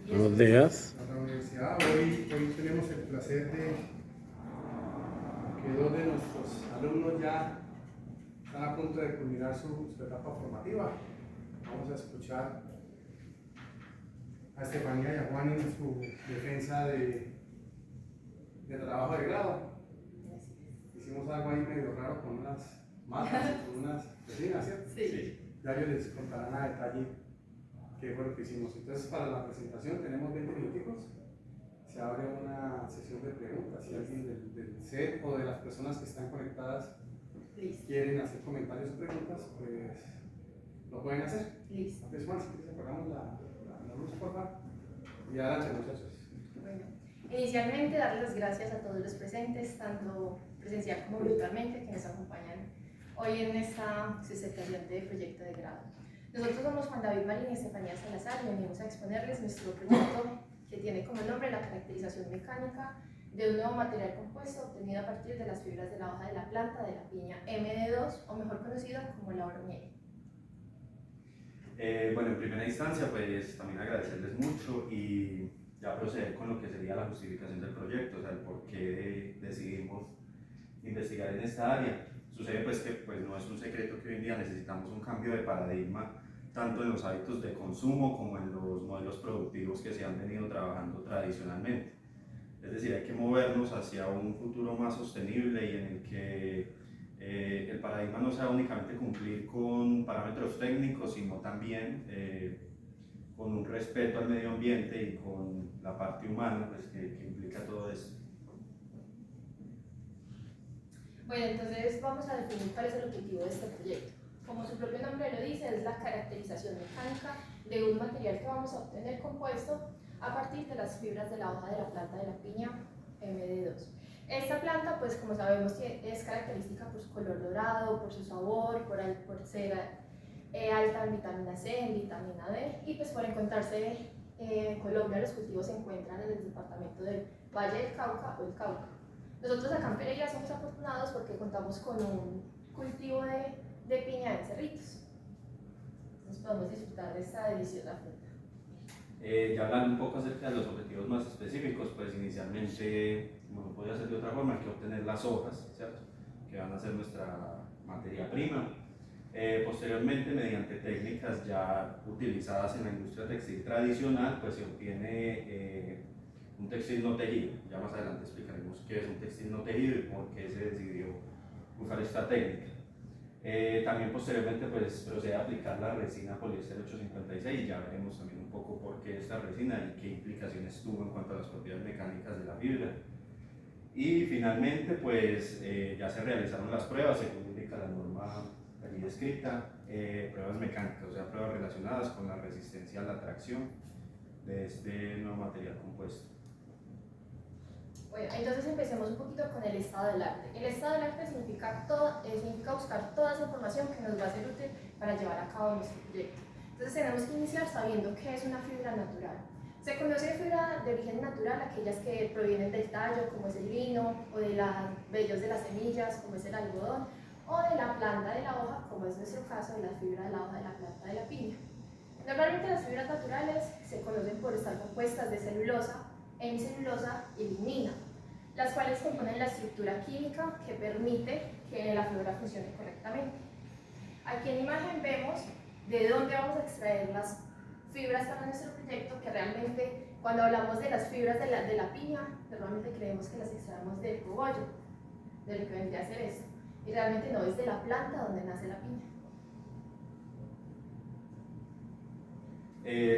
Buenos días. A la universidad. Hoy tenemos el placer de que dos de nuestros alumnos ya están a punto de culminar su etapa formativa. Vamos a escuchar a Estefanía y a Juan en su defensa de trabajo de grado. Hicimos algo ahí medio raro con unas matas y con unas resinas, ¿cierto? Sí. Ya ellos les contarán a detalle qué fue lo que hicimos. Entonces, para la presentación tenemos 20 minutos. Se abre una sesión de preguntas. Si alguien del set o de las personas que están conectadas quieren hacer comentarios o preguntas, pues lo pueden hacer. Listo. Entonces, Juan, si quieres apagamos la luz, por favor. Y adelante, muchachos. Bueno, inicialmente darles las gracias a todos los presentes, tanto presencial como virtualmente, que nos acompañan hoy en esta sustentación de proyecto de grado. Nosotros somos Juan David Marín y Estefanía Salazar y venimos a exponerles nuestro proyecto que tiene como nombre la caracterización mecánica de un nuevo material compuesto obtenido a partir de las fibras de la hoja de la planta de la piña MD2, o mejor conocida como la oroñeira. Bueno, en primera instancia, pues también agradecerles mucho y ya proceder con lo que sería la justificación del proyecto, o sea, el por qué decidimos investigar en esta área. Sucede pues que pues, no es un secreto que hoy en día necesitamos un cambio de paradigma tanto en los hábitos de consumo como en los modelos productivos que se han venido trabajando tradicionalmente. Es decir, hay que movernos hacia un futuro más sostenible y en el que el paradigma no sea únicamente cumplir con parámetros técnicos, sino también con un respeto al medio ambiente y con la parte humana pues, que implica todo esto. Bueno, entonces vamos a definir cuál es el objetivo de este proyecto. Como su propio nombre lo dice, es la caracterización mecánica de un material que vamos a obtener compuesto a partir de las fibras de la hoja de la planta de la piña MD2. Esta planta, pues como sabemos, es característica por su color dorado, por su sabor, por ser alta en vitamina C, en vitamina D, y pues por encontrarse en Colombia los cultivos se encuentran en el departamento del Valle del Cauca o el Cauca. Nosotros acá en Pereira somos afortunados porque contamos con un cultivo de piña en Cerritos. Entonces podemos disfrutar de esta deliciosa fruta. Ya hablando un poco acerca de los objetivos más específicos, pues inicialmente, como no podía ser de otra forma, hay que obtener las hojas, ¿cierto? Que van a ser nuestra materia prima. Posteriormente, mediante técnicas ya utilizadas en la industria textil tradicional, pues se obtiene un textil no tejido. Ya más adelante explicaremos qué es un textil no tejido y por qué se decidió usar esta técnica. También posteriormente pues procede a aplicar la resina poliéster 856 y ya veremos también un poco por qué esta resina y qué implicaciones tuvo en cuanto a las propiedades mecánicas de la fibra. Y finalmente pues ya se realizaron las pruebas según indica la norma allí descrita, pruebas mecánicas, o sea pruebas relacionadas con la resistencia a la tracción de este nuevo material compuesto. Bueno, entonces empecemos un poquito con el estado del arte. El estado del arte significa buscar toda esa información que nos va a ser útil para llevar a cabo nuestro proyecto. Entonces tenemos que iniciar sabiendo qué es una fibra natural. Se conoce fibra de origen natural, aquellas que provienen del tallo, como es el lino, o de los vellos de las semillas, como es el algodón, o de la planta de la hoja, como es nuestro caso de la fibra de la hoja de la planta de la piña. Normalmente las fibras naturales se conocen por estar compuestas de celulosa, hemicelulosa y lignina, las cuales componen la estructura química que permite que la fibra funcione correctamente. Aquí en imagen vemos de dónde vamos a extraer las fibras para nuestro proyecto, que realmente cuando hablamos de las fibras de la piña, normalmente creemos que las extraemos del cogollo, de lo que vendría a ser esto, y realmente no, es de la planta donde nace la piña.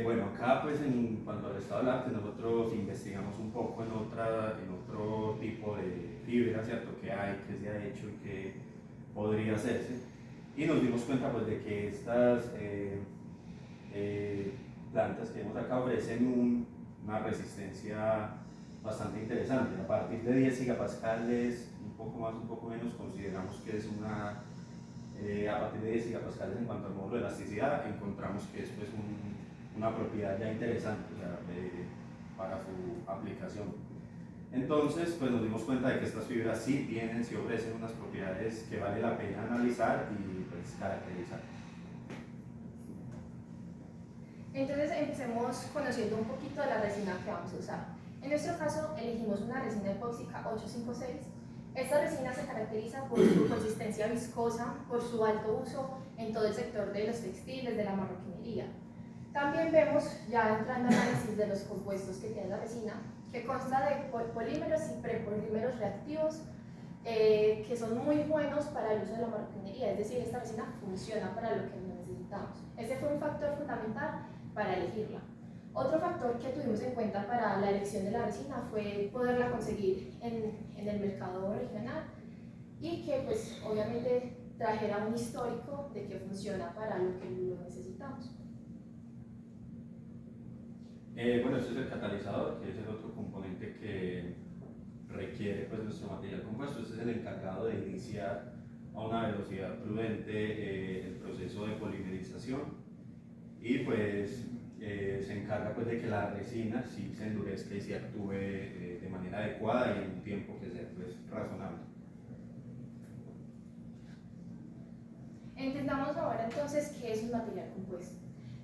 Bueno, acá pues en cuanto al estado del arte nosotros investigamos un poco en otro tipo de fibra, ¿cierto? Que hay, que se ha hecho y que podría hacerse. Y nos dimos cuenta pues de que estas plantas que vemos acá ofrecen una resistencia bastante interesante. A partir de 10 gigapascales, un poco más, un poco menos, consideramos que es a partir de 10 gigapascales en cuanto al módulo de elasticidad, encontramos que es pues una propiedad ya interesante, o sea, para su aplicación. Entonces, pues nos dimos cuenta de que estas fibras sí ofrecen unas propiedades que vale la pena analizar y pues caracterizar. Entonces empecemos conociendo un poquito de la resina que vamos a usar. En nuestro caso elegimos una resina epóxica 856. Esta resina se caracteriza por su consistencia viscosa, por su alto uso en todo el sector de los textiles, de la marroquinería. También vemos, ya entrando al análisis de los compuestos que tiene la resina, que consta de polímeros y prepolímeros reactivos que son muy buenos para el uso de la marroquinería, es decir, esta resina funciona para lo que necesitamos. Ese fue un factor fundamental para elegirla. Otro factor que tuvimos en cuenta para la elección de la resina fue poderla conseguir en el mercado regional y que pues obviamente trajera un histórico de que funciona para lo que lo necesitamos. Bueno, este es el catalizador, que es el otro componente que requiere pues, nuestro material compuesto. Este es el encargado de iniciar a una velocidad prudente el proceso de polimerización y pues se encarga pues, de que la resina sí se endurezca y se actúe de manera adecuada y en un tiempo que sea pues, razonable. Entendamos ahora entonces qué es un material compuesto.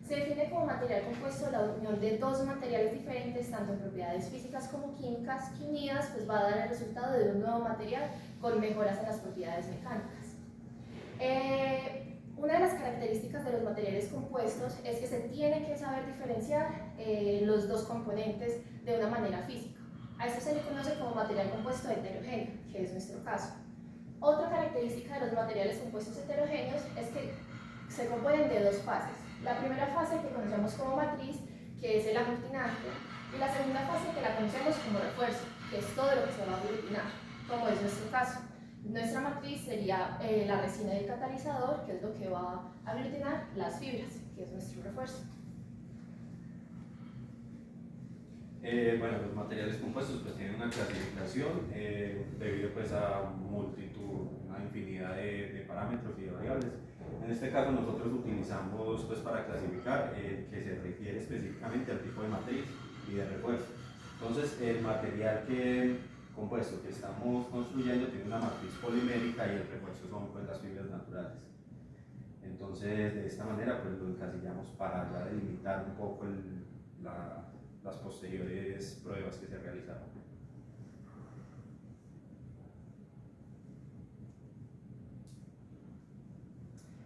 Se define como material compuesto la unión de dos materiales diferentes, tanto en propiedades físicas como químicas, que unidas pues, va a dar el resultado de un nuevo material con mejoras en las propiedades mecánicas. Una de las características de los materiales compuestos es que se tiene que saber diferenciar los dos componentes de una manera física. A esto se le conoce como material compuesto heterogéneo, que es nuestro caso. Otra característica de los materiales compuestos heterogéneos es que se componen de dos fases. La primera fase que conocemos como matriz, que es el aglutinante, y la segunda fase que la conocemos como refuerzo, que es todo lo que se va a aglutinar, como es nuestro caso. Nuestra matriz sería la resina del catalizador, que es lo que va a aglutinar las fibras, que es nuestro refuerzo. Bueno, los materiales compuestos pues, tienen una clasificación debido pues, a multitud, una infinidad de parámetros y de variables. En este caso nosotros utilizamos pues, para clasificar que se refiere específicamente al tipo de matriz y de refuerzo. Entonces el material compuesto que estamos construyendo tiene una matriz polimérica y el refuerzo son pues, las fibras naturales. Entonces de esta manera pues, lo encasillamos para ya delimitar un poco las posteriores pruebas que se realizaron.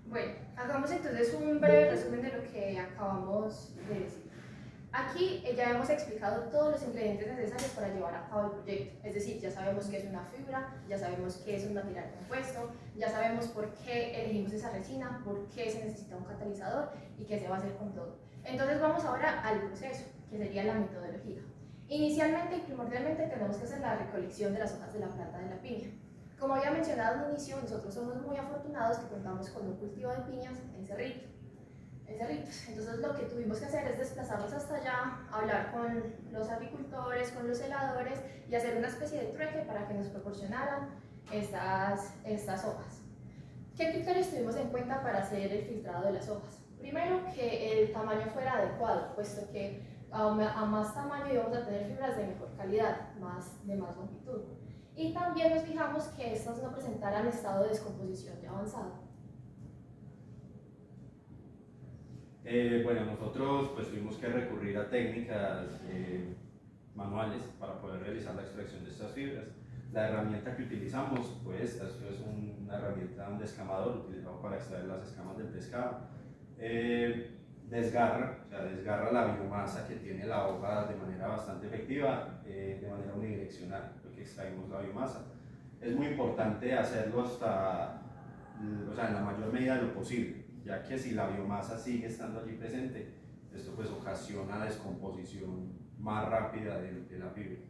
Bueno, hagamos entonces un breve resumen de lo que acabamos de decir. Aquí ya hemos explicado todos los ingredientes necesarios para llevar a cabo el proyecto, es decir, ya sabemos qué es una fibra, ya sabemos qué es un material compuesto, ya sabemos por qué elegimos esa resina, por qué se necesita un catalizador y qué se va a hacer con todo. Entonces vamos ahora al proceso, que sería la metodología. Inicialmente y primordialmente tenemos que hacer la recolección de las hojas de la planta de la piña. Como había mencionado al inicio, nosotros somos muy afortunados que contamos con un cultivo de piñas en Cerritos. Entonces lo que tuvimos que hacer es desplazarnos hasta allá, hablar con los agricultores, con los heladores y hacer una especie de trueque para que nos proporcionaran estas hojas. ¿Qué criterios tuvimos en cuenta para hacer el filtrado de las hojas? Primero, que el tamaño fuera adecuado, puesto que a más tamaño íbamos a tener fibras de mejor calidad, de más longitud. Y también nos fijamos que estas no presentaran estado de descomposición ya avanzado. Bueno, nosotros pues tuvimos que recurrir a técnicas manuales para poder realizar la extracción de estas fibras. La herramienta que utilizamos pues esta es una herramienta, un descamador utilizado para extraer las escamas del pescado. Desgarra la biomasa que tiene la hoja de manera bastante efectiva, de manera unidireccional, porque extraemos la biomasa. Es muy importante hacerlo en la mayor medida de lo posible, ya que si la biomasa sigue estando allí presente, esto pues ocasiona la descomposición más rápida de la fibra.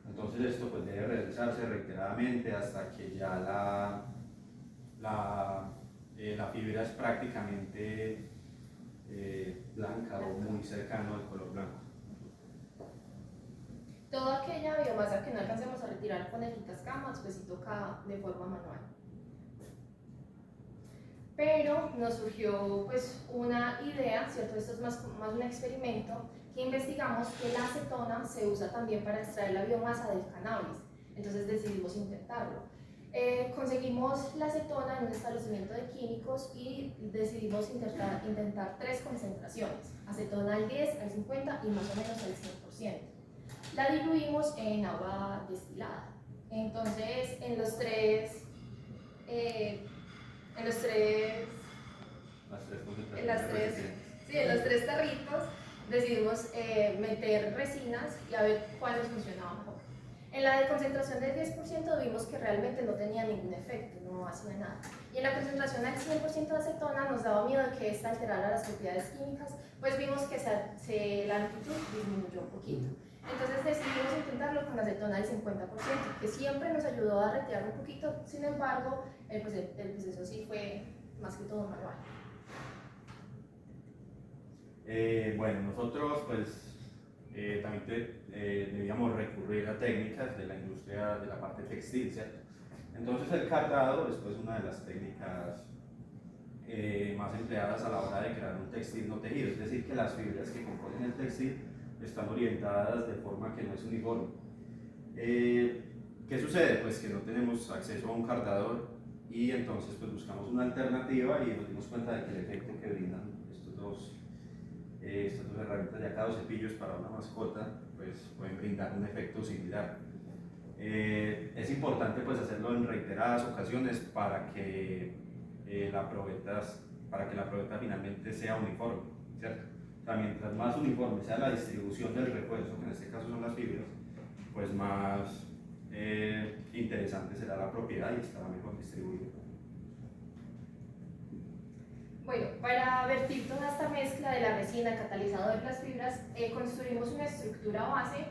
Entonces esto pues debe realizarse reiteradamente hasta que ya la fibra es prácticamente blanca o muy cercano al color blanco. Toda aquella biomasa que no alcancemos a retirar con el quitascamas, pues sí toca de forma manual. Pero nos surgió pues una idea, ¿cierto? Esto es más un experimento, que investigamos que la acetona se usa también para extraer la biomasa del cannabis. Entonces decidimos intentarlo. Conseguimos la acetona en un establecimiento de químicos y decidimos intentar 3 concentraciones, acetona al 10, al 50 y más o menos al 100%. La diluimos en agua destilada. Entonces, en los tres tarritos decidimos meter resinas y a ver cuáles funcionaban mejor. En la de concentración del 10% vimos que realmente no tenía ningún efecto, no hacía nada. Y en la concentración al 100% de acetona nos daba miedo de que esta alterara las propiedades químicas, pues vimos que la amplitud disminuyó un poquito. Entonces decidimos intentarlo con acetona al 50%, que siempre nos ayudó a retirar un poquito, sin embargo, el proceso sí fue más que todo manual. Bueno, nosotros pues también debíamos recurrir a técnicas de la industria de la parte textil, ¿cierto? Entonces el cardado es pues una de las técnicas más empleadas a la hora de crear un textil no tejido, es decir, que las fibras que componen el textil están orientadas de forma que no es uniforme. ¿Qué sucede? Pues que no tenemos acceso a un cardador y entonces pues buscamos una alternativa y nos dimos cuenta de que el efecto que brindan estas dos herramientas de acá, 2 cepillos para una mascota, pues pueden brindar un efecto similar. Es importante pues hacerlo en reiteradas ocasiones para que la probeta finalmente sea uniforme, ¿cierto? O sea, mientras más uniforme sea la distribución del refuerzo, que en este caso son las fibras, pues más interesante será la propiedad y estará mejor distribuido. Bueno, para vertir toda esta mezcla de la resina, el catalizador y las fibras, construimos una estructura base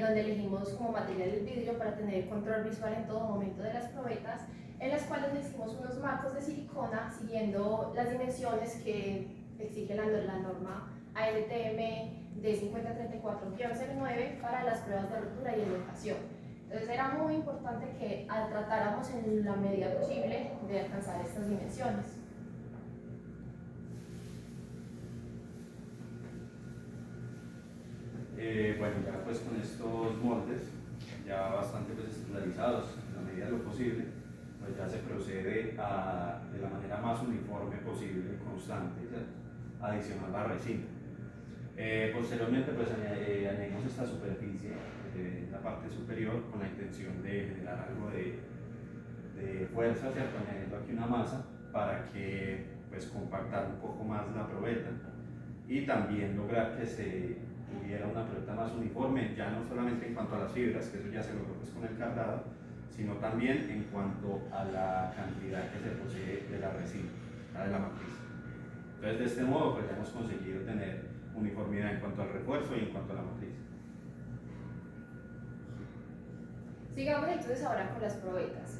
donde elegimos como material el vidrio para tener control visual en todo momento de las probetas, en las cuales le hicimos unos marcos de silicona siguiendo las dimensiones que exige la norma ASTM de 5034-09 para las pruebas de rotura y educación. Entonces era muy importante que tratáramos en la medida posible de alcanzar estas dimensiones. Bueno, ya pues con estos moldes, ya bastante pues estandarizados en la medida de lo posible, pues ya se procede a, de la manera más uniforme posible, constante, ¿cierto?, adicionar la resina. Posteriormente pues añadimos esta superficie en la parte superior con la intención de generar algo de fuerza, ¿cierto?, añadiendo aquí una masa para que pues compactar un poco más la probeta y también lograr que se hubiera una probeta más uniforme, ya no solamente en cuanto a las fibras, que eso ya se logró pues con el cardado, sino también en cuanto a la cantidad que se posee de la resina, de la matriz. Entonces de este modo pues ya hemos conseguido tener uniformidad en cuanto al refuerzo y en cuanto a la matriz. Sigamos entonces ahora con las probetas.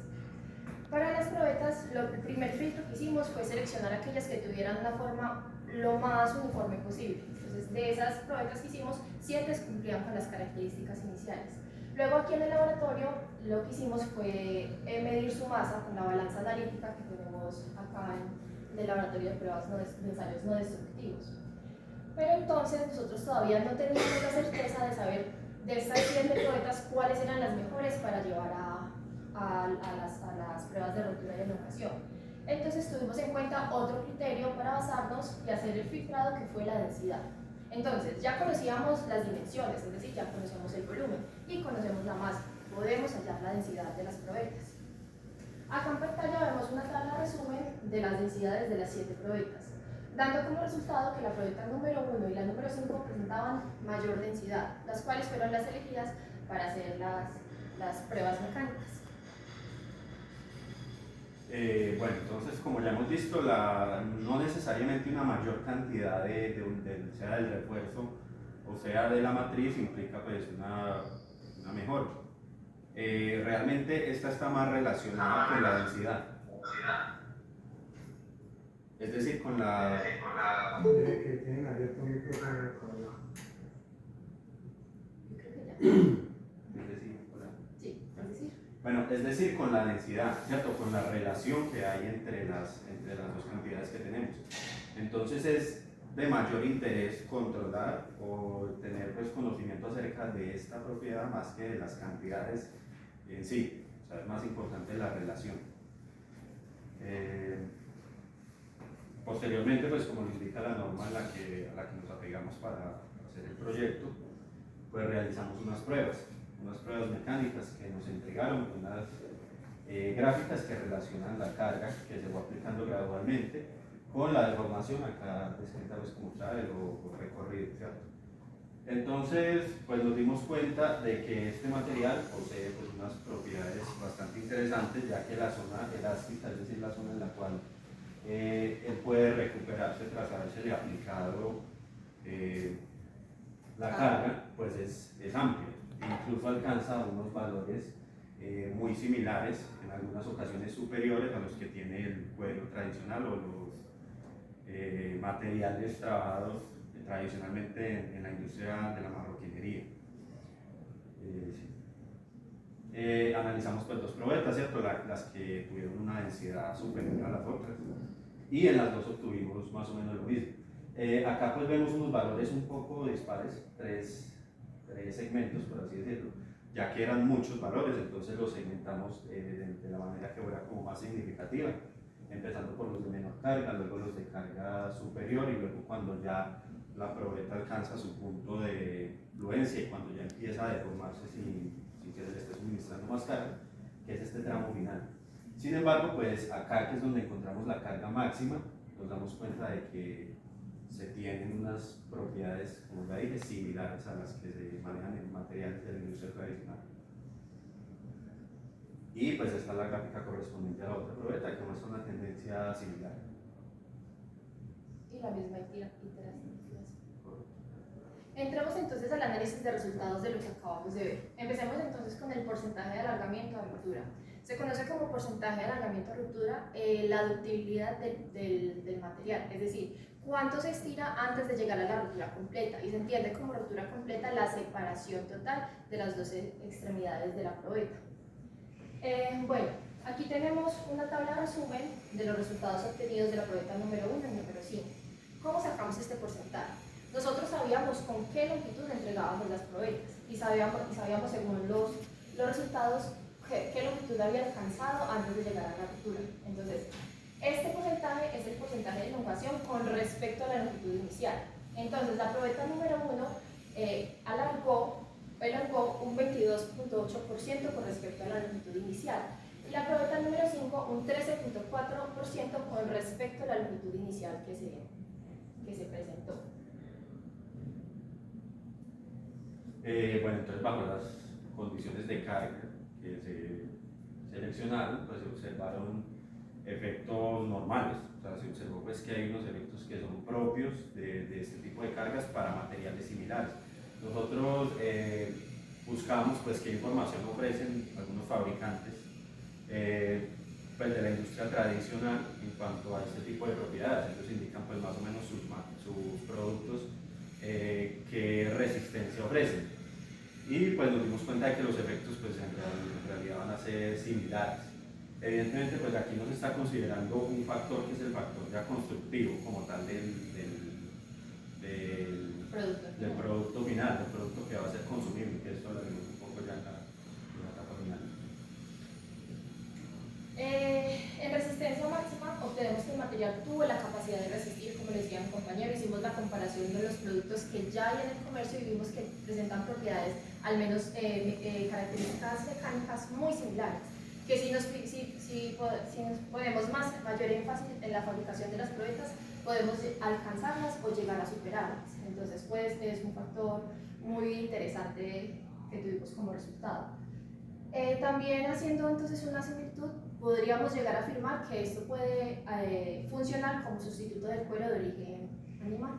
Para las probetas, el primer filtro que hicimos fue seleccionar aquellas que tuvieran una forma lo más uniforme posible. Entonces, de esas probetas que hicimos, 7 cumplían con las características iniciales. Luego, aquí en el laboratorio, lo que hicimos fue medir su masa con la balanza analítica que tenemos acá en el laboratorio de pruebas de ensayos no destructivos. Pero entonces, nosotros todavía no teníamos la certeza de saber de estas 7 probetas cuáles eran las mejores para llevar a las pruebas de rotura y elongación. Entonces tuvimos en cuenta otro criterio para basarnos y hacer el filtrado, que fue la densidad. Entonces ya conocíamos las dimensiones, es decir, ya conocemos el volumen y conocemos la masa. Podemos hallar la densidad de las probetas. Acá en pantalla vemos una tabla resumen de las densidades de las 7 probetas, dando como resultado que la probeta número 1 y la número 5 presentaban mayor densidad, las cuales fueron las elegidas para hacer las pruebas mecánicas. Bueno, entonces como ya hemos visto, no necesariamente una mayor cantidad sea del refuerzo o sea de la matriz implica pues una mejor. Realmente esta está más relacionada con la densidad, es decir, con la... Que tienen abierto un micrófono. Bueno, es decir, con la densidad, ¿cierto?, con la relación que hay entre las dos cantidades que tenemos. Entonces es de mayor interés controlar o tener pues conocimiento acerca de esta propiedad más que de las cantidades en sí. sea, es más importante la relación. Posteriormente, pues como lo indica la norma a la que nos apegamos para hacer el proyecto, pues realizamos unas pruebas mecánicas que nos entregaron, unas gráficas que relacionan la carga que se va aplicando gradualmente con la deformación acá descrita pues como travel o recorrido, ¿cierto? Entonces, pues nos dimos cuenta de que este material posee pues, unas propiedades bastante interesantes, ya que la zona elástica, es decir, la zona en la cual él puede recuperarse tras haberse aplicado la carga, pues es amplia, incluso alcanza unos valores muy similares, en algunas ocasiones superiores a los que tiene el cuero tradicional o los materiales trabajados tradicionalmente en la industria de la marroquinería. Sí. Analizamos pues dos probetas, ¿cierto? Las que tuvieron una densidad superior a las otras, y en las dos obtuvimos más o menos lo mismo. Acá pues vemos unos valores un poco dispares, tres segmentos por así decirlo, ya que eran muchos valores, entonces los segmentamos de la manera que fuera como más significativa, empezando por los de menor carga, luego los de carga superior, y luego cuando ya la probeta alcanza su punto de fluencia y cuando ya empieza a deformarse sin que se le esté suministrando más carga, que es este tramo final. Sin embargo, pues acá que es donde encontramos la carga máxima, nos damos cuenta de que se tienen unas propiedades, como ya dije, similares a las que se manejan en materiales de la industria tradicional. Y pues esta es la gráfica correspondiente a la otra probeta que muestra una tendencia similar. Y la misma iteración. Entremos entonces al análisis de resultados de lo que acabamos de ver. Empecemos entonces con el porcentaje de alargamiento a ruptura. Se conoce como porcentaje de alargamiento a ruptura la ductibilidad del material, es decir, cuánto se estira antes de llegar a la ruptura completa, y se entiende como ruptura completa la separación total de las dos extremidades de la probeta. Bueno, aquí tenemos una tabla de resumen de los resultados obtenidos de la probeta número 1 y número 5. ¿Cómo sacamos este porcentaje? Nosotros sabíamos con qué longitud entregábamos las probetas y sabíamos según los resultados qué longitud había alcanzado antes de llegar a la ruptura. Entonces, este porcentaje es el porcentaje de elongación con respecto a la longitud inicial. Entonces, la probeta número 1 alargó un 22.8% con respecto a la longitud inicial, y la probeta número 5 un 13.4% con respecto a la longitud inicial que se presentó. Bueno, entonces bajo las condiciones de carga que se seleccionaron, pues se observaron efectos normales. O sea, se observó pues que hay unos efectos que son propios de este tipo de cargas para materiales similares. Nosotros buscamos pues qué información ofrecen algunos fabricantes pues, de la industria tradicional en cuanto a este tipo de propiedades. Ellos indican pues más o menos sus productos qué resistencia ofrecen, y pues nos dimos cuenta de que los efectos pues en realidad van a ser similares. Evidentemente pues aquí no se está considerando un factor que es el factor ya constructivo como tal del producto final, del producto que va a ser consumible, que esto lo vemos un poco ya en la etapa final. En resistencia máxima obtenemos que el material tuvo la capacidad de resistir, como le decía mi compañero. Hicimos la comparación de los productos que ya hay en el comercio y vimos que presentan propiedades, al menos características mecánicas muy similares, que si nos ponemos mayor énfasis en la fabricación de las probetas, podemos alcanzarlas o llegar a superarlas. Entonces pues es un factor muy interesante que tuvimos como resultado. También haciendo entonces una similitud, podríamos llegar a afirmar que esto puede funcionar como sustituto del cuero de origen animal.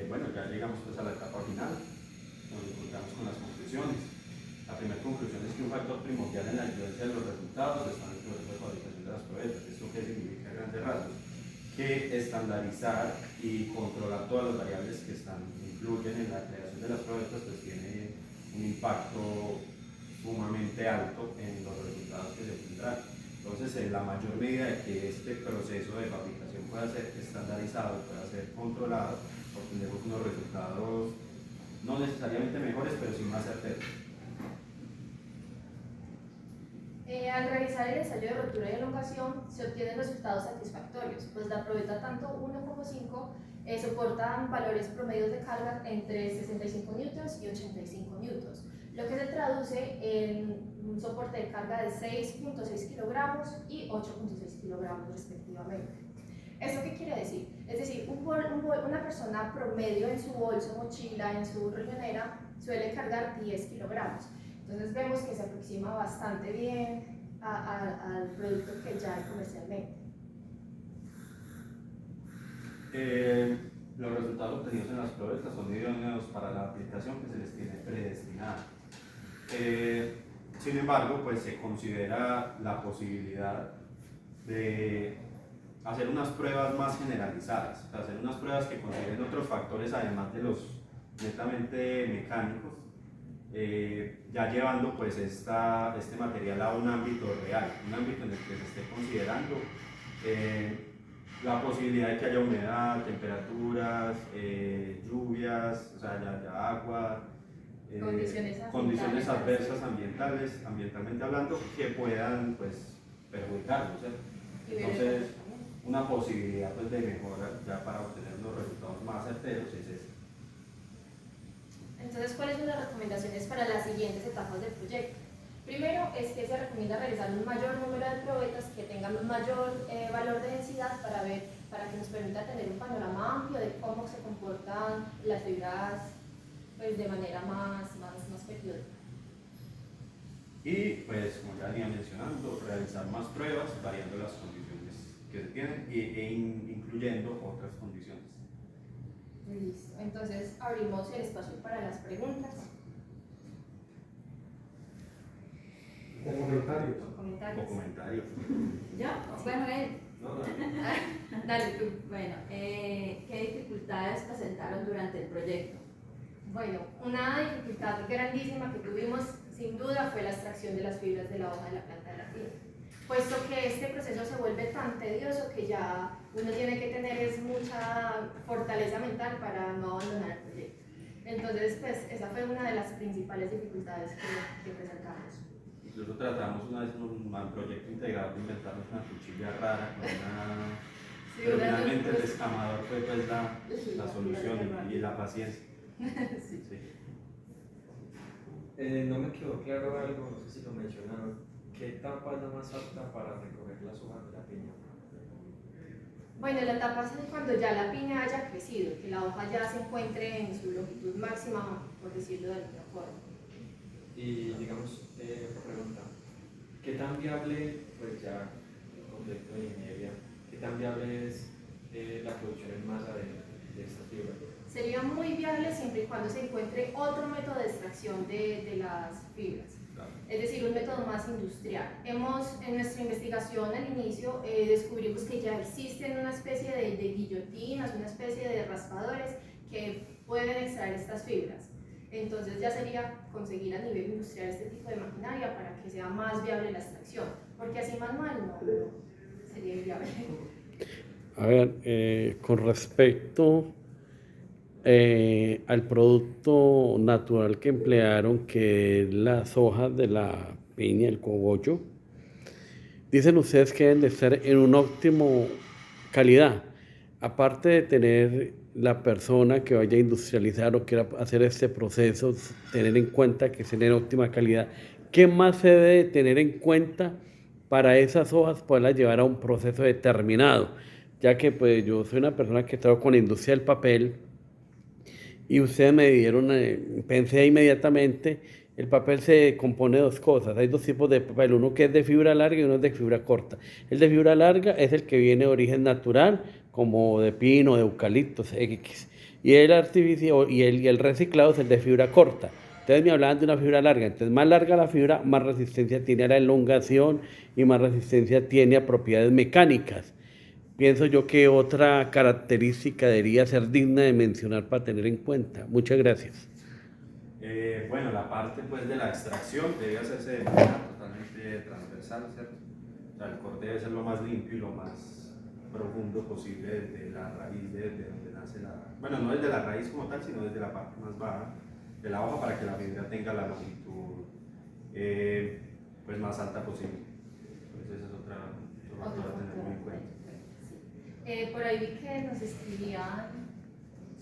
Bueno, ya llegamos pues a la etapa final, nos encontramos con las conclusiones. La primera conclusión es que un factor primordial en la influencia de los resultados está en el proceso de fabricación de las probetas. ¿Esto qué significa a grandes rasgos? Que estandarizar y controlar todas las variables que influyen en la creación de las probetas pues tiene un impacto sumamente alto en los resultados que se obtendrán. Entonces, en la mayor medida de que este proceso de fabricación pueda ser estandarizado, pueda ser controlado, obtendremos unos resultados no necesariamente mejores, pero sí más certeros. Al realizar el ensayo de rotura y elongación se obtienen resultados satisfactorios, pues la probeta tanto 1 como 5 soportan valores promedios de carga entre 65 newtons y 85 newtons, lo que se traduce en un soporte de carga de 6.6 kilogramos y 8.6 kilogramos respectivamente. ¿Esto qué quiere decir? Es decir, una persona promedio en su bolso, mochila, en su riñonera suele cargar 10 kilogramos. Entonces vemos que se aproxima bastante bien al producto que ya hay comercialmente. Los resultados obtenidos en las probetas son idóneos para la aplicación que se les tiene predestinada. Sin embargo, pues se considera la posibilidad de hacer unas pruebas más generalizadas, o sea, hacer unas pruebas que consideren otros factores además de los netamente mecánicos, ya llevando pues este material a un ámbito real, un ámbito en el que se esté considerando la posibilidad de que haya humedad, temperaturas, lluvias, o sea, ya agua, condiciones adversas ambientalmente hablando, que puedan pues perjudicarnos, ¿cierto? Entonces, una posibilidad pues, de mejora ya para obtener unos resultados más certeros es esa. Entonces, ¿cuáles son las recomendaciones para las siguientes etapas del proyecto? Primero es que se recomienda realizar un mayor número de probetas que tengan un mayor valor de densidad para que nos permita tener un panorama amplio de cómo se comportan las fibras pues, de manera más periódica. Y pues, como ya venía mencionando, realizar más pruebas variando las condiciones que se tienen e incluyendo otras condiciones. Listo, entonces abrimos el espacio para las preguntas. O comentarios. Comentarios. O comentarios. ¿Yo? Bueno, él. No. Dale tú. Bueno, ¿qué dificultades presentaron durante el proyecto? Bueno, una dificultad grandísima que tuvimos sin duda fue la extracción de las fibras de la hoja de la planta de la piel, puesto que este proceso se vuelve tan tedioso que ya uno tiene que tener mucha fortaleza mental para no abandonar el proyecto. Entonces, pues esa fue una de las principales dificultades que presentamos. Incluso tratamos una vez en un proyecto integrado de inventarnos una cuchilla rara con una... Sí, pero finalmente el descamador fue pues la solución y la paciencia. Sí. Sí. No me quedó claro algo, no sé si lo mencionaron. ¿Qué etapa es la más apta para recoger las hojas de la piña? Bueno, la etapa es cuando ya la piña haya crecido, que la hoja ya se encuentre en su longitud máxima, por decirlo de alguna forma. Y digamos, otra pregunta, ¿qué tan viable, pues ya el proyecto de ingeniería, qué tan viable es la producción en masa de esta fibra? Sería muy viable siempre y cuando se encuentre otro método de extracción de las fibras, Claro. es decir, un método más industrial. En nuestra investigación al inicio descubrimos que ya existen una especie de guillotinas, una especie de raspadores que pueden extraer estas fibras. Entonces ya sería conseguir a nivel industrial este tipo de maquinaria para que sea más viable la extracción, porque así manual no sería inviable. A ver, con respecto al producto natural que emplearon, que es las hojas de la piña, el cogollo, dicen ustedes que deben de estar en una óptima calidad. Aparte de tener la persona que vaya a industrializar o quiera hacer este proceso, tener en cuenta que estén en óptima calidad, ¿qué más se debe tener en cuenta para esas hojas poderlas llevar a un proceso determinado? Ya que pues yo soy una persona que trabajo con la industria del papel y ustedes me dieron, pensé inmediatamente, el papel se compone de dos cosas, hay dos tipos de papel, uno que es de fibra larga y uno es de fibra corta. El de fibra larga es el que viene de origen natural, como de pino, de eucaliptos, X, y el artificial y el reciclado es el de fibra corta. Ustedes me hablaban de una fibra larga, entonces más larga la fibra, más resistencia tiene a la elongación y más resistencia tiene a propiedades mecánicas. Pienso yo que otra característica debería ser digna de mencionar para tener en cuenta. Muchas gracias. Bueno, la parte pues, de la extracción debe hacerse de manera totalmente transversal, ¿cierto? O sea, el corte debe ser lo más limpio y lo más profundo posible desde la raíz, desde donde nace la... Bueno, no desde la raíz como tal, sino desde la parte más baja de la hoja para que la fibra tenga la longitud pues más alta posible. Entonces esa es otra factor a tener muy en cuenta. Sí. Por ahí vi que nos escribían,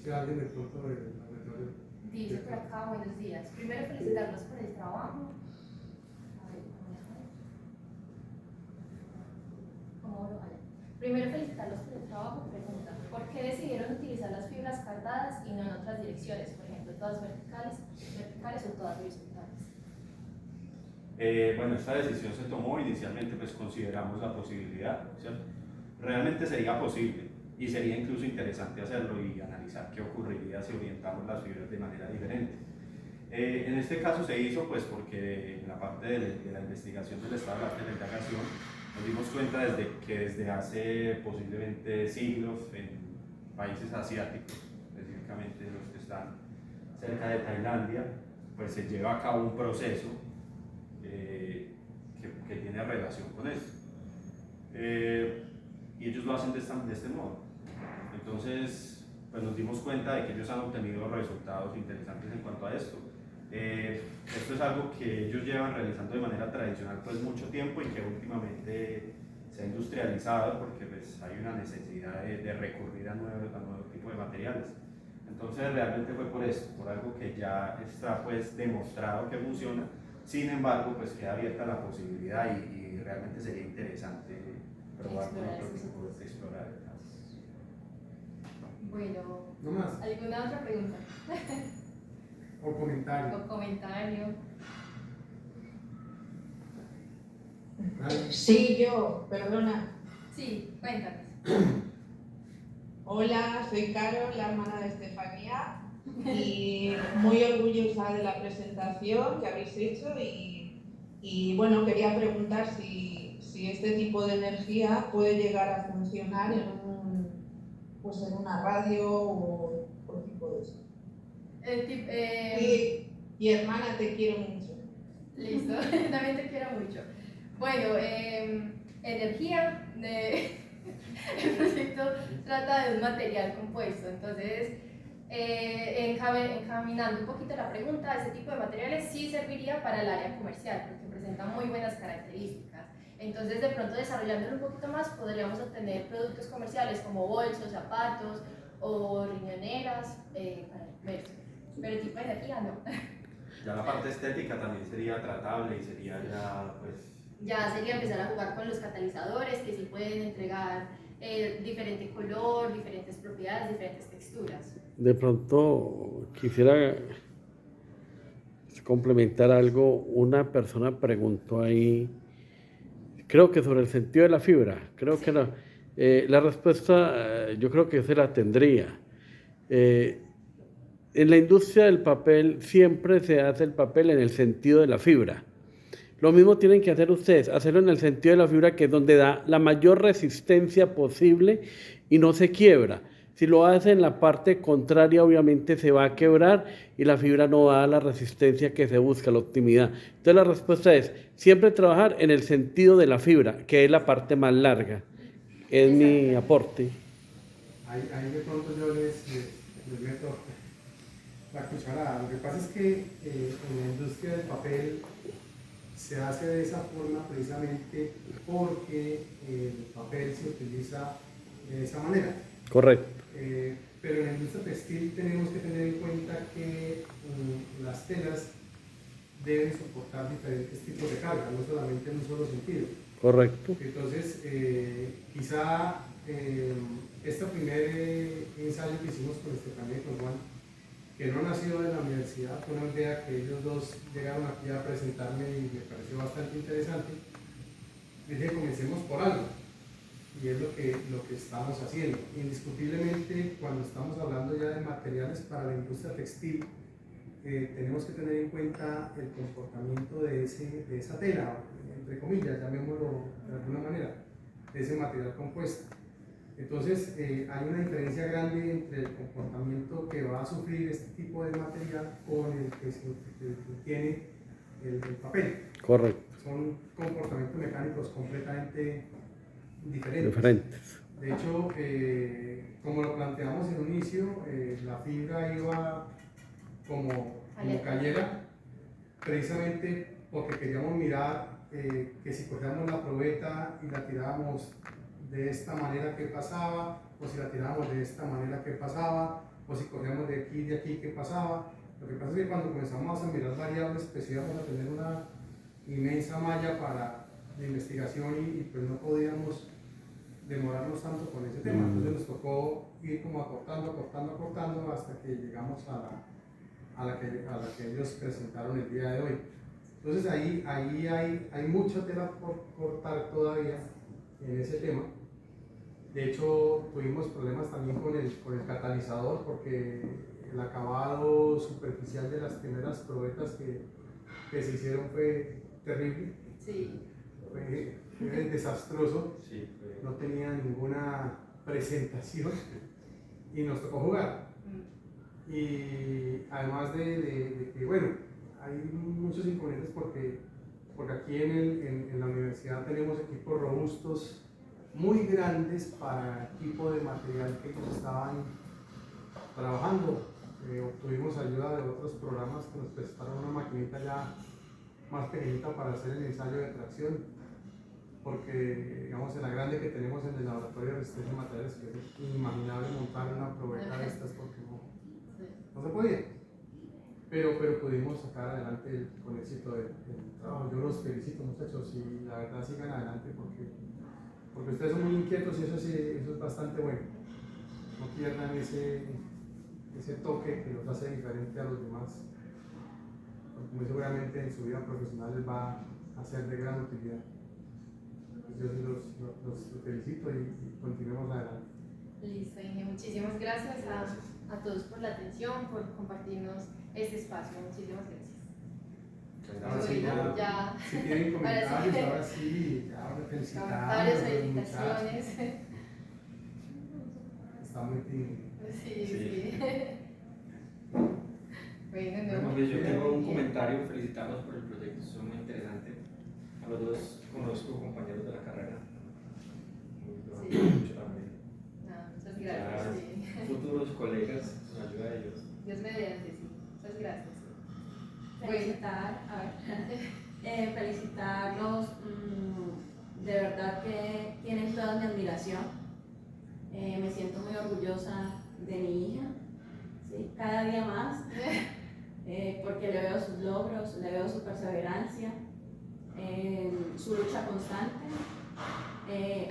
Si alguien de pronto del laboratorio. dice por acá, buenos días. Primero felicitarlos por el trabajo. A ver, ¿cómo lo vale? Primero felicitarlos por el trabajo, pregunta, ¿por qué decidieron utilizar las fibras cardadas y no en otras direcciones? Por ejemplo, todas verticales o todas horizontales. Bueno, esta decisión se tomó inicialmente, pues consideramos la posibilidad, ¿cierto? Realmente sería posible y sería incluso interesante hacerlo y analizar qué ocurriría si orientamos las fibras de manera diferente. En este caso se hizo pues porque en la parte de la investigación del estado de la arte de la indagación nos dimos cuenta desde hace posiblemente siglos en países asiáticos, específicamente los que están cerca de Tailandia, pues se lleva a cabo un proceso que tiene relación con esto. Y ellos lo hacen de este modo. Entonces, pues nos dimos cuenta de que ellos han obtenido resultados interesantes en cuanto a esto. Esto es algo que ellos llevan realizando de manera tradicional pues mucho tiempo y que últimamente se ha industrializado porque pues hay una necesidad de recurrir a nuevo tipo de materiales. Entonces realmente fue por esto, por algo que ya está pues demostrado que funciona. Sin embargo, pues queda abierta la posibilidad y realmente sería interesante probar con otro tipo de explorar. Bueno, No más. ¿alguna otra pregunta? O comentario. O comentario. Dale. Sí, yo, perdona. Sí, cuéntanos. Hola, soy Caro, la hermana de Estefanía, y muy orgullosa de la presentación que habéis hecho y bueno, quería preguntar si este tipo de energía puede llegar a funcionar pues en una radio o tipo de eso. Y hermana, te quiero mucho. Listo, también te quiero mucho. Bueno, energía, el proyecto trata de un material compuesto, entonces encaminando un poquito la pregunta, este tipo de materiales sí serviría para el área comercial porque presentan muy buenas características. Entonces de pronto desarrollándolo un poquito más podríamos obtener productos comerciales como bolsos, zapatos o riñoneras para el comercio, pero el tipo de energía no. Ya la parte estética también sería tratable y sería ya pues... Ya sería empezar a jugar con los catalizadores que sí pueden entregar diferente color, diferentes propiedades, diferentes texturas. De pronto quisiera complementar algo. Una persona preguntó ahí, creo que sobre el sentido de la fibra. Creo que la respuesta yo creo que se la tendría. En la industria del papel siempre se hace el papel en el sentido de la fibra. Lo mismo tienen que hacer ustedes, hacerlo en el sentido de la fibra, que es donde da la mayor resistencia posible y no se quiebra. Si lo hace en la parte contraria, obviamente se va a quebrar y la fibra no va a la resistencia que se busca, la optimidad. Entonces la respuesta es siempre trabajar en el sentido de la fibra, que es la parte más larga. Es mi aporte. Ahí de pronto yo les meto la cucharada. Lo que pasa es que en la industria del papel se hace de esa forma precisamente porque el papel se utiliza de esa manera. Correcto. Pero en la industria textil tenemos que tener en cuenta que las telas deben soportar diferentes tipos de carga, no solamente en un solo sentido. Correcto. Entonces, quizá este primer ensayo que hicimos con Estefanía y con Juan, que no nació de la universidad, fue una idea que ellos dos llegaron aquí a presentarme y me pareció bastante interesante. Dije, comencemos por algo, y es lo que estamos haciendo. Indiscutiblemente, cuando estamos hablando ya de materiales para la industria textil, tenemos que tener en cuenta el comportamiento de esa tela, entre comillas, llamémoslo de alguna manera, de ese material compuesto. Entonces, hay una diferencia grande entre el comportamiento que va a sufrir este tipo de material con el que tiene el papel. Correcto. Son comportamientos mecánicos completamente diferentes. De hecho, como lo planteamos en un inicio, la fibra iba como como cayera, precisamente porque queríamos mirar que si cogíamos la probeta y la tirábamos de esta manera, ¿qué pasaba? O si la tirábamos de esta manera, ¿qué pasaba? O si cogíamos de aquí, ¿qué pasaba? Lo que pasa es que cuando comenzamos a mirar variables, pues íbamos a tener una inmensa malla de investigación y pues no podíamos demorarnos tanto con ese tema. Entonces nos tocó ir como acortando hasta que llegamos a la que ellos presentaron el día de hoy. Entonces ahí hay mucha tela por cortar todavía en ese tema. De hecho, tuvimos problemas también con el catalizador porque el acabado superficial de las primeras probetas que se hicieron fue terrible. Sí. Fue desastroso. Sí, No tenía ninguna presentación y nos tocó jugar. Y además de que, bueno, hay muchos inconvenientes porque aquí en la universidad tenemos equipos robustos muy grandes para el tipo de material que ellos estaban trabajando. Obtuvimos ayuda de otros programas que nos prestaron una maquinita ya más pequeñita para hacer el ensayo de tracción, porque digamos en la grande que tenemos en el laboratorio de resistencia de materiales, que es inimaginable montar una probeta de estas porque no se podía. Pero pudimos sacar adelante con éxito el trabajo. Yo los felicito, muchachos, y la verdad sigan adelante porque ustedes son muy inquietos y eso es bastante bueno. No pierdan ese toque que los hace diferente a los demás, porque muy seguramente en su vida profesional les va a ser de gran utilidad. Yo sí los felicito y continuemos adelante. Listo, Inge. Muchísimas gracias a todos por la atención, por compartirnos este espacio. Muchísimas gracias. Ahora sí, ya. si tienen comentarios, ahora sí, felicitamos. Comentarios, felicitaciones. Está muy tímido. Sí. Bueno, Bueno, no. pues yo tengo un comentario, felicitarlos por el proyecto, es muy interesante. A los dos conozco compañeros de la carrera, Sí. mucho también. Muchas gracias. Sí. Futuros colegas, con ayuda de ellos. Dios mediante, sí. Muchas gracias. Felicitarlos, de verdad que tienen toda mi admiración. Me siento muy orgullosa de mi hija, ¿sí? Cada día más, porque le veo sus logros, le veo su perseverancia, su lucha constante.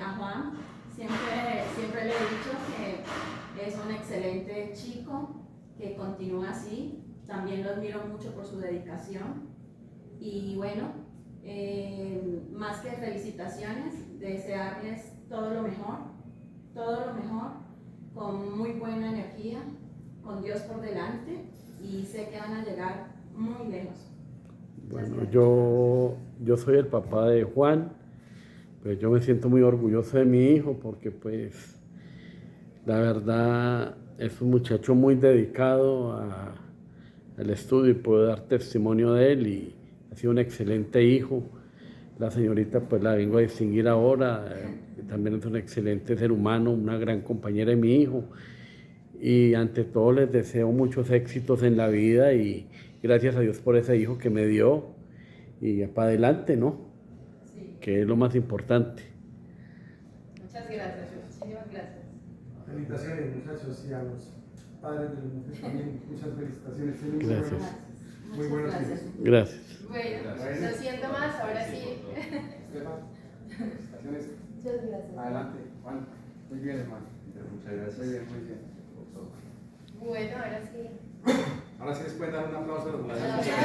A Juan siempre le he dicho que es un excelente chico, que continúa así. También lo admiro mucho por su dedicación y bueno, más que felicitaciones, desearles todo lo mejor, con muy buena energía, con Dios por delante y sé que van a llegar muy lejos. Bueno, yo soy el papá de Juan, pues yo me siento muy orgulloso de mi hijo porque pues la verdad es un muchacho muy dedicado al estudio y puedo dar testimonio de él y ha sido un excelente hijo. La señorita pues la vengo a distinguir ahora, también es un excelente ser humano, una gran compañera de mi hijo y ante todo les deseo muchos éxitos en la vida y gracias a Dios por ese hijo que me dio y para adelante, ¿no? Sí. Que es lo más importante. Muchas gracias. Muchísimas gracias. Felicitaciones, muchachos, y a los padres de los muchachos también. Muchas felicitaciones. Tienen Gracias. Muy Muchas buenos gracias. hijos. Gracias. Bueno, Gracias. lo siento más, ahora sí. Esteban, felicitaciones. Muchas gracias. Adelante, Juan. Muy bien, hermano. Muchas gracias. Muy bien. Bueno, ahora sí. Ahora sí les pueden dar un aplauso a los muchachos. Gracias.